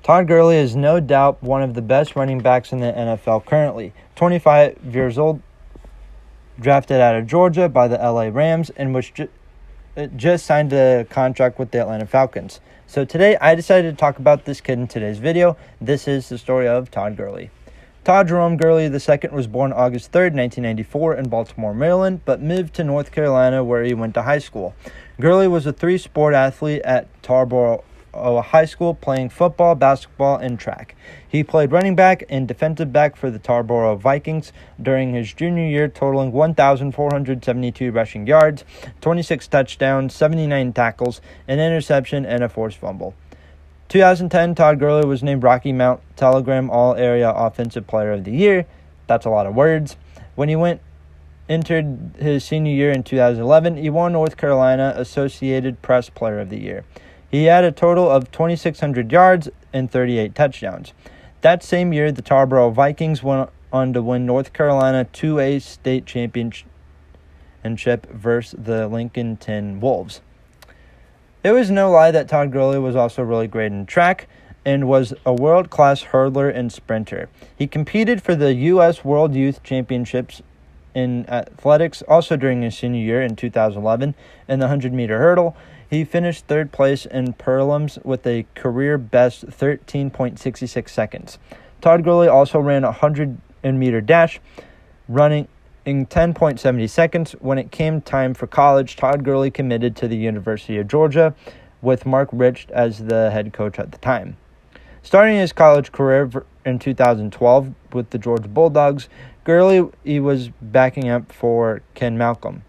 Todd Gurley is no doubt one of the best running backs in the NFL currently. 25 years old, drafted out of Georgia by the LA Rams, and was just signed a contract with the Atlanta Falcons. So today I decided to talk about this kid in today's video. This is the story of Todd Gurley. Todd Jerome Gurley II was born August 3rd, 1994 in Baltimore, Maryland, but moved to North Carolina where he went to high school. Gurley was a three-sport athlete at Tarboro High School, playing football, basketball, and track. He played running back and defensive back for the Tarboro Vikings during his junior year, totaling 1,472 rushing yards, 26 touchdowns, 79 tackles, an interception, and a forced fumble. 2010, Todd Gurley was named Rocky Mount Telegram All-Area Offensive Player of the Year. That's a lot of words. When he entered his senior year in 2011, he won North Carolina Associated Press Player of the Year. He had a total of 2,600 yards and 38 touchdowns. That same year, the Tarboro Vikings went on to win North Carolina 2A state championship versus the Lincoln Tin Wolves. It was no lie that Todd Gurley was also really great in track and was a world-class hurdler and sprinter. He competed for the U.S. World Youth Championships in athletics also during his senior year in 2011 in the 100-meter hurdle. He finished third place in prelims with a career-best 13.66 seconds. Todd Gurley also ran a 100-meter dash, running in 10.70 seconds. When it came time for college, Todd Gurley committed to the University of Georgia with Mark Richt as the head coach at the time. Starting his college career in 2012 with the Georgia Bulldogs, Gurley was backing up for Ken Malcolm.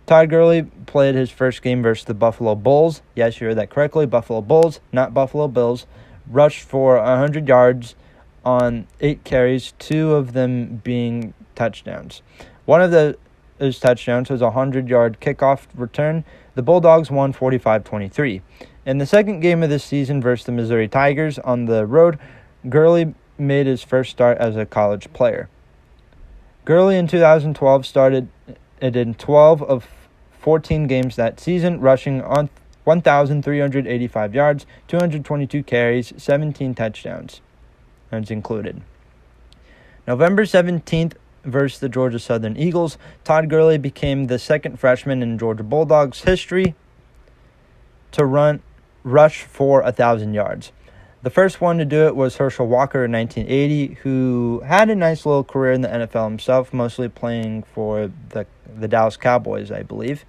Todd Gurley played his first game versus the Buffalo Bulls. Yes, you heard that correctly. Buffalo Bulls, not Buffalo Bills. Rushed for 100 yards on 8 carries, 2 of them being touchdowns. One of those touchdowns was a 100-yard kickoff return. The Bulldogs won 45-23. In the second game of the season versus the Missouri Tigers on the road, Gurley made his first start as a college player. Gurley in 2012 started in 12 of 14 games that season, rushing on 1,385 yards, 222 carries, 17 touchdowns. That's included. November 17th versus the Georgia Southern Eagles, Todd Gurley became the second freshman in Georgia Bulldogs history to rush for 1,000 yards. The first one to do it was Herschel Walker in 1980, who had a nice little career in the NFL himself, mostly playing for the Dallas Cowboys, I believe.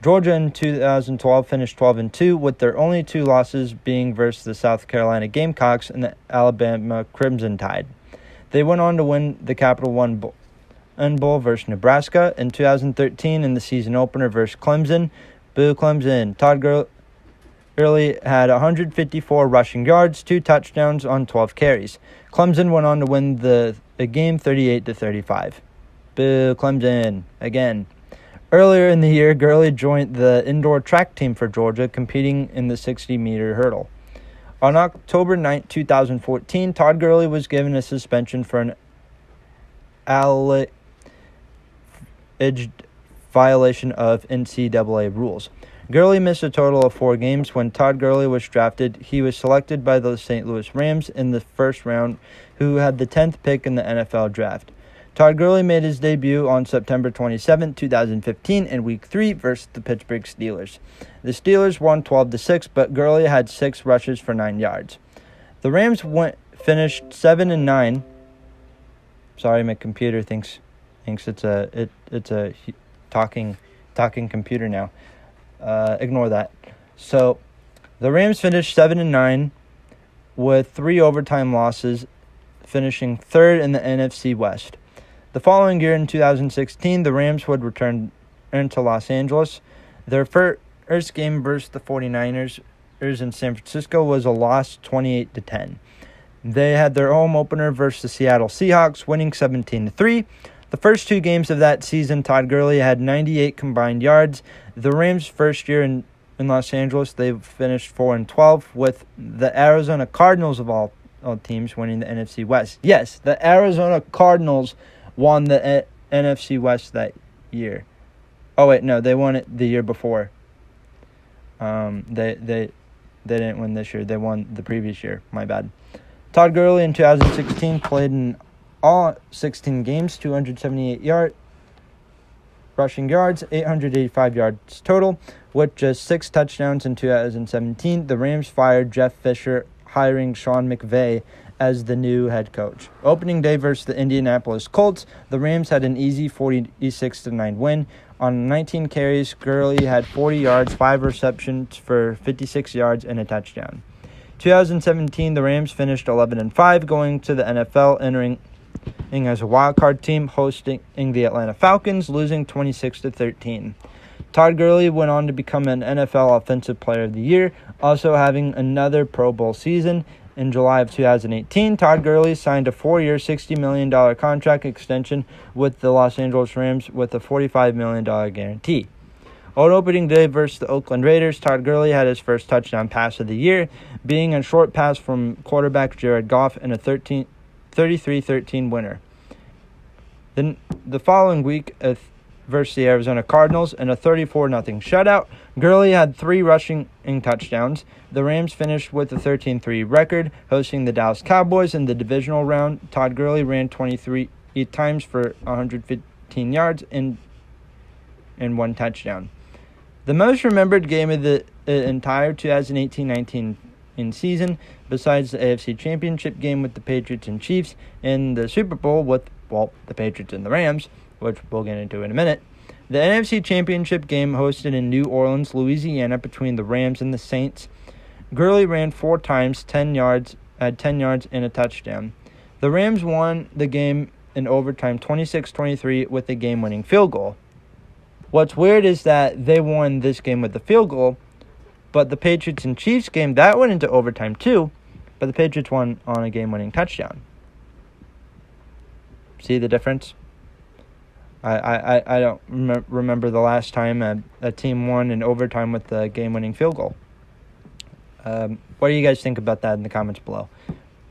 Georgia in 2012 finished 12-2, with their only 2 losses being versus the South Carolina Gamecocks and the Alabama Crimson Tide. They went on to win the Capital One Bowl versus Nebraska in 2013 in the season opener versus Clemson. Boo Clemson. Todd Gurley had 154 rushing yards, 2 touchdowns on 12 carries. Clemson went on to win the game 38-35. Boo Clemson again. Earlier in the year, Gurley joined the indoor track team for Georgia, competing in the 60-meter hurdle. On October 9, 2014, Todd Gurley was given a suspension for an alleged violation of NCAA rules. Gurley missed a total of 4 games. When Todd Gurley was drafted, he was selected by the St. Louis Rams in the first round, who had the 10th pick in the NFL draft. Todd Gurley made his debut on September 27, 2015 in Week 3 versus the Pittsburgh Steelers. The Steelers won 12-6, but Gurley had 6 rushes for 9 yards. The Rams finished 7-9. Sorry, my computer thinks it's a talking computer now. Ignore that. So, the Rams finished 7-9 with 3 overtime losses, finishing 3rd in the NFC West. The following year, in 2016, the Rams would return to Los Angeles. Their first game versus the 49ers in San Francisco was a loss 28-10. They had their home opener versus the Seattle Seahawks, winning 17-3. The first 2 games of that season, Todd Gurley had 98 combined yards. The Rams' first year in Los Angeles, they finished 4-12, with the Arizona Cardinals of all teams winning the NFC West. Yes, the Arizona Cardinals won the NFC West that year. Oh wait, no, they won it the year before. They they didn't win this year. They won the previous year. My bad. Todd Gurley in 2016 played in all 16 games, 278 rushing yards, 885 yards total, with just 6 touchdowns in 2017. The Rams fired Jeff Fisher, hiring Sean McVay as the new head coach. Opening day versus the Indianapolis Colts, the Rams had an easy 46-9 win. On 19 carries, Gurley had 40 yards, 5 receptions for 56 yards, and a touchdown. 2017, the Rams finished 11-5, going to the NFL, entering as a wildcard team, hosting the Atlanta Falcons, losing 26-13. Todd Gurley went on to become an NFL Offensive Player of the Year, also having another Pro Bowl season. In July of 2018, Todd Gurley signed a 4-year, $60 million contract extension with the Los Angeles Rams with a $45 million guarantee. On opening day versus the Oakland Raiders, Todd Gurley had his first touchdown pass of the year, being a short pass from quarterback Jared Goff in a 33-13 winner. Then the following week versus the Arizona Cardinals in a 34-0 shutout, Gurley had 3 rushing touchdowns. The Rams finished with a 13-3 record, hosting the Dallas Cowboys in the divisional round. Todd Gurley ran 23 times for 115 yards and 1 touchdown. The most remembered game of the entire 2018-19 season, besides the AFC Championship game with the Patriots and Chiefs, and the Super Bowl with, the Patriots and the Rams, which we'll get into in a minute. The NFC Championship game hosted in New Orleans, Louisiana, between the Rams and the Saints. Gurley ran 4 times, 10 yards and a touchdown. The Rams won the game in overtime 26-23 with a game-winning field goal. What's weird is that they won this game with the field goal, but the Patriots and Chiefs game, that went into overtime too, but the Patriots won on a game-winning touchdown. See the difference? I don't remember the last time a team won in overtime with the game-winning field goal. What do you guys think about that in the comments below,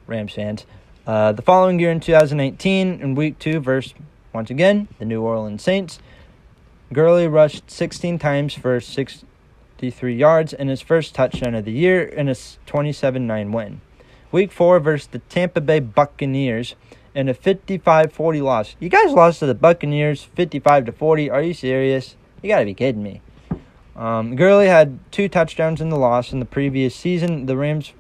Rams fans? The following year in 2018, in Week 2 versus, once again, the New Orleans Saints, Gurley rushed 16 times for 63 yards and his first touchdown of the year in a 27-9 win. Week 4 versus the Tampa Bay Buccaneers in a 55-40 loss. You guys lost to the Buccaneers 55-40. Are you serious? You got to be kidding me. Gurley had 2 touchdowns in the loss in the previous season. The Rams,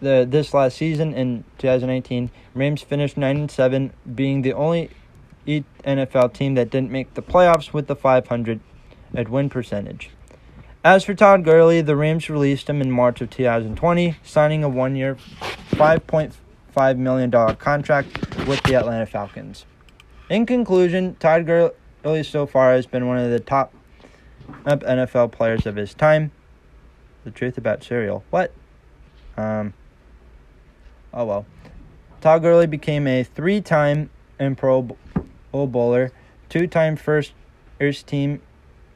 this last season in 2018, Rams finished 9-7, being the only NFL team that didn't make the playoffs with the 500 win percentage. As for Todd Gurley, the Rams released him in March of 2020, signing a 1-year, $5.5 million contract with the Atlanta Falcons. In conclusion, Todd Gurley so far has been one of the top NFL players of his time. The truth about cereal. What? Oh well. Todd Gurley became a 3-time Pro Bowler, 2-time first team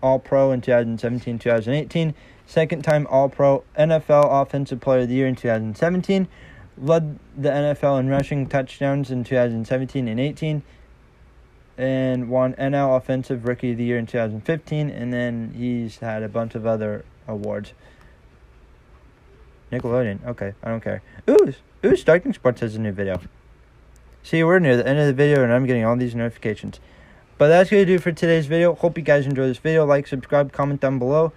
All-Pro in 2017-2018, second-time All-Pro, NFL Offensive Player of the Year in 2017, led the NFL in rushing touchdowns in 2017 and 18, and won NL Offensive Rookie of the Year in 2015, and then he's had a bunch of other awards. Nickelodeon, okay, I don't care. Ooh, Starting Sports has a new video. See, we're near the end of the video, and I'm getting all these notifications. But that's going to do it for today's video. Hope you guys enjoyed this video. Like, subscribe, comment down below.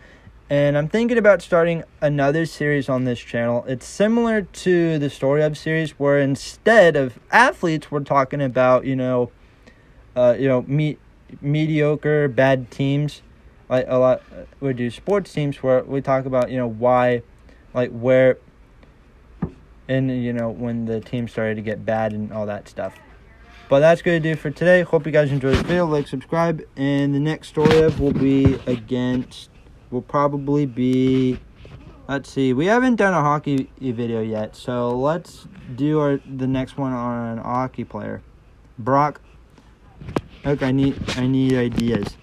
And I'm thinking about starting another series on this channel. It's similar to the Story Of series, where instead of athletes, we're talking about, mediocre, bad teams. Like a lot, we do sports teams where we talk about, why, like where, and when the team started to get bad and all that stuff. But that's going to do it for today. Hope you guys enjoyed the video. Like, subscribe, and the next Story Of will probably be, let's see, we haven't done a hockey video yet, so let's do the next one on a hockey player. Brock. Okay, I need ideas.